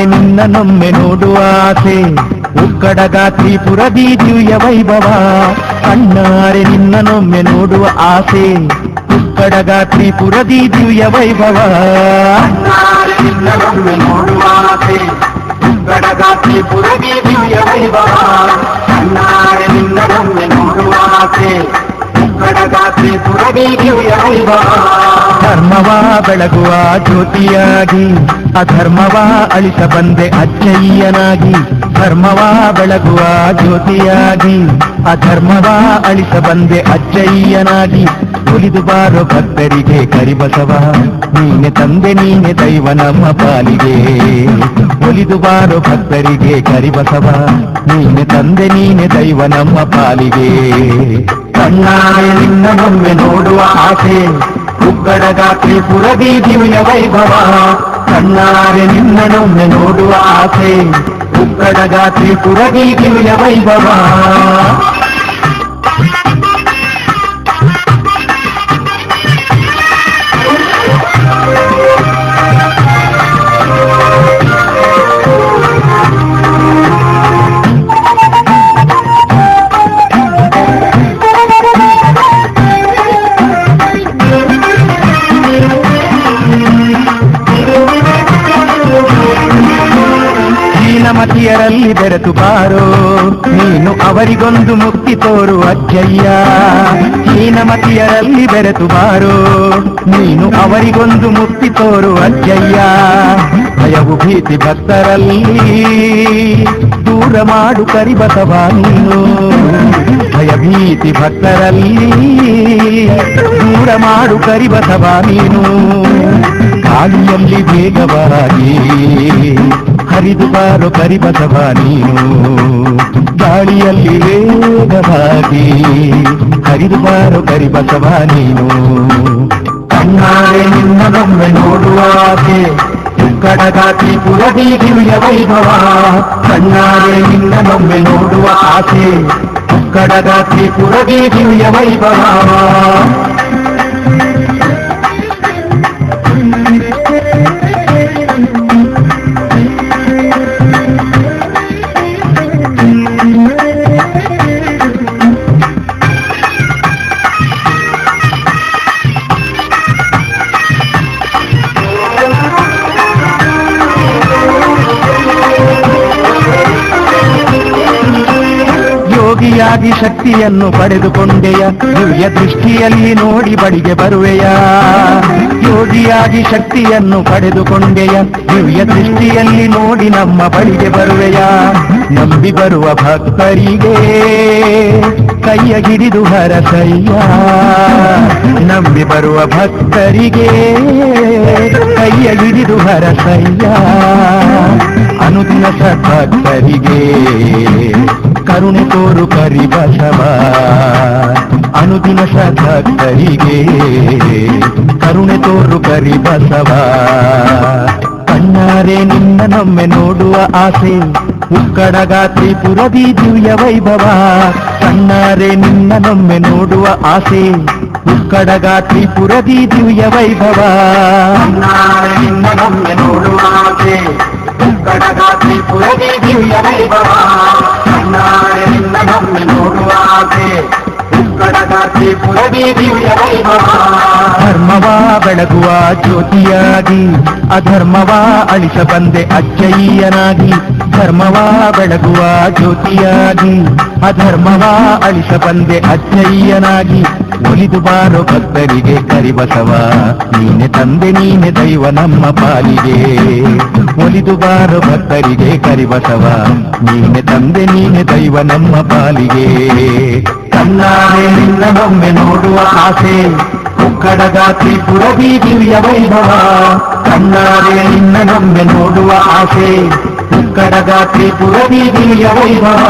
ನಿನ್ನನೊಮ್ಮೆ ನೋಡುವ ಆಸೆ ಉಕ್ಕಡಗ ತ್ರಿಪುರದಿ ದಿವ್ಯ ವೈಭವ ಕಣ್ಣಾರೆ ನಿನ್ನನೊಮ್ಮೆ ನೋಡುವ ಆಸೆ ಉಕ್ಕಡಗ ತ್ರಿಪುರದಿ ದಿವ್ಯ ವೈಭವ ನಿನ್ನನೊಮ್ಮೆ ನೋಡುವ ಆಸೆ ಉಕ್ಕಡಗ ತ್ರಿಪುರದಿ ದಿವ್ಯ ವೈಭವ ಕಣ್ಣಾರೆ ನಿನ್ನನೊಮ್ಮೆ ನೋಡುವ ಆಸೆ ಉಕ್ಕಡಗ ತ್ರಿಪುರದಿ ದಿವ್ಯ ವೈಭವ ಧರ್ಮವ ಬೆಳಗುವ ಜ್ಯೋತಿಯಾಗಿ ಅಧರ್ಮವ ಅಳಿಸ ಬಂದೆ ಅಚ್ಚಯ್ಯನಾಗಿ ಧರ್ಮವ ಬೆಳಗುವ ಜ್ಯೋತಿಯಾಗಿ ಅಧರ್ಮವ ಅಳಿಸ ಬಂದೆ ಅಚ್ಚಯ್ಯನಾಗಿ ಒಲಿದು ಬಾರೋ ಭಕ್ತರಿಗೆ ಕರಿಬಸವ ನೀನೆ ತಂದೆ ನೀನೆ ದೈವ ನಮ್ಮ ಪಾಲಿಗೆ ಒಲಿದು ಬಾರೋ ಭಕ್ತರಿಗೆ ಕರಿಬಸವ ನೀನೆ ತಂದೆ ನೀನೆ ದೈವ ನಮ್ಮ ಪಾಲಿಗೆ ಕಣ್ಣಾರೆ ನಿನ್ನನೊಮ್ಮೆ ನೋಡುವ ಆಸೆ ಉಕ್ಕಡಗ ತ್ರಿಪುರದಿ ದಿವ್ಯ ವೈಭವ ಕಣ್ಣಾರೆ ನಿನ್ನನೊಮ್ಮೆ ನೋಡುವ ಆಸೆ ಉಕ್ಕಡಗ ತ್ರಿಪುರದಿ ದಿವ್ಯ ವೈಭವ ಮತಿಯರಲ್ಲಿ ಬೆರೆತು ಬಾರೋ ನೀನು ಅವರಿಗೊಂದು ಮುಕ್ತಿ ತೋರು ಅಜ್ಜಯ್ಯ ಹೀನಮತಿಯರಲ್ಲಿ ಬೆರೆತು ಬಾರೋ ನೀನು ಅವರಿಗೊಂದು ಮುಕ್ತಿ ತೋರು ಅಜ್ಜಯ್ಯ ಭಯವು ಭೀತಿ ಭಕ್ತರಲ್ಲಿ ದೂರ ಮಾಡು ಕರಿಬಸವ ನೀನು ಭಯಭೀತಿ ಭಕ್ತರಲ್ಲಿ ದೂರ ಮಾಡು ಕರಿಬಸವ ನೀನು ಗಾಳಿಯಲ್ಲಿ ವೇಗವಾಗಿ ಹರಿದು ಬಾರೋ ಕರಿಬಸವ ನೀನು ಗಾಳಿಯಲ್ಲಿ ವೇಗವಾಗಿ ಹರಿದು ಬಾರೋ ಕರಿಬಸವ ನೀನು ಕಣ್ಣಾರೆ ನಿನ್ನನೊಮ್ಮೆ ನೋಡುವ ಆಸೆ ಉಕ್ಕಡಗ ತ್ರಿಪುರದಿ ದಿವ್ಯ ವೈಭವ ಕಣ್ಣಾರೆ ನಿನ್ನನೊಮ್ಮೆ ನೋಡುವ ಆಸೆ ಉಕ್ಕಡಗ ತ್ರಿಪುರದಿ ದಿವ್ಯ ವೈಭವ ಯೋಗಿಯಾಗಿ ಶಕ್ತಿಯನ್ನು ಪಡೆದುಕೊಂಡೆಯ ದಿವ್ಯ ದೃಷ್ಟಿಯಲ್ಲಿ ನೋಡಿ ಬಳಿಗೆ ಬರುವೆಯ ಯೋಗಿಯಾಗಿ ಶಕ್ತಿಯನ್ನು ಪಡೆದುಕೊಂಡೆಯ ದಿವ್ಯ ದೃಷ್ಟಿಯಲ್ಲಿ ನೋಡಿ ನಮ್ಮ ಬಳಿಗೆ ಬರುವೆಯ ನಂಬಿ ಬರುವ ಭಕ್ತರಿಗೆ ಕೈಯ ಹಿಡಿದು ಹರಸಯ್ಯ ನಂಬಿ ಬರುವ ಭಕ್ತರಿಗೆ ಕೈಯ ಹಿಡಿದು ಹರಸಯ್ಯ ಅನುದಿನ ಸದ್ಭಕ್ತರಿಗೆ ಕರುಣೆ ತೋರು ಕರಿಬಸವ ಅನುದಿನ ಸದ್ಭಕ್ತರಿಗೆ ಕರುಣೆ ತೋರು ಕರಿಬಸವ ಕಣ್ಣಾರೆ ನಿನ್ನನೊಮ್ಮೆ ನೋಡುವ ಆಸೆ ಉಕ್ಕಡಗ ತ್ರಿಪುರದಿ ದಿವ್ಯ ವೈಭವ ಕಣ್ಣಾರೆ ನಿನ್ನನೊಮ್ಮೆ ನೋಡುವ ಆಸೆ ಉಕ್ಕಡಗ ತ್ರಿಪುರದಿ ದಿವ್ಯ ವೈಭವ ಕಣ್ಣಾರೆ ನಿನ್ನನೊಮ್ಮೆ ನೋಡುವ ಆಸೆ ಉಕ್ಕಡಗ ತ್ರಿಪುರದಿ ದಿವ್ಯ ವೈಭವ ಕಣ್ಣಾರೆ ನಿನ್ನನೊಮ್ಮೆ ನೋಡುವ ಆಸೆ ಉಕ್ಕಡಗ ತ್ರಿಪುರದಿ ದಿವ್ಯ ವೈಭವ ಧರ್ಮವ ಬೆಳಗುವ ಜ್ಯೋತಿಯಾಗಿ ಅಧರ್ಮವ ಅಳಿಸ ಬಂದೆ ಅಜ್ಜಯ್ಯನಾಗಿ ಧರ್ಮವ ಬೆಳಗುವ ಜ್ಯೋತಿಯಾಗಿ ಅಧರ್ಮವ ಅಳಿಸ ಬಂದೆ ಅಜ್ಜಯ್ಯನಾಗಿ ಒಲಿದು ಬಾರೋ ಭಕ್ತರಿಗೆ ಕರಿಬಸವ ನೀನೆ ತಂದೆ ನೀನೆ ದೈವ ನಮ್ಮ ಪಾಲಿಗೆ ಒಲಿದು ಬಾರೋ ಭಕ್ತರಿಗೆ ಕರಿಬಸವ ನೀನೆ ತಂದೆ ನೀನೆ ದೈವ ನಮ್ಮ ಪಾಲಿಗೆ ಕಣ್ಣಾರೆ ನಿನ್ನನೊಮ್ಮೆ ನೋಡುವ ಆಸೆ ಉಕ್ಕಡಗ ತ್ರಿಪುರದಿ ದಿವ್ಯ ವೈಭವ ಕಣ್ಣಾರೆ ನಿನ್ನನೊಮ್ಮೆ ನೋಡುವ ಆಸೆ ಉಕ್ಕಡಗ ತ್ರಿಪುರದಿ ದಿವ್ಯ ವೈಭವ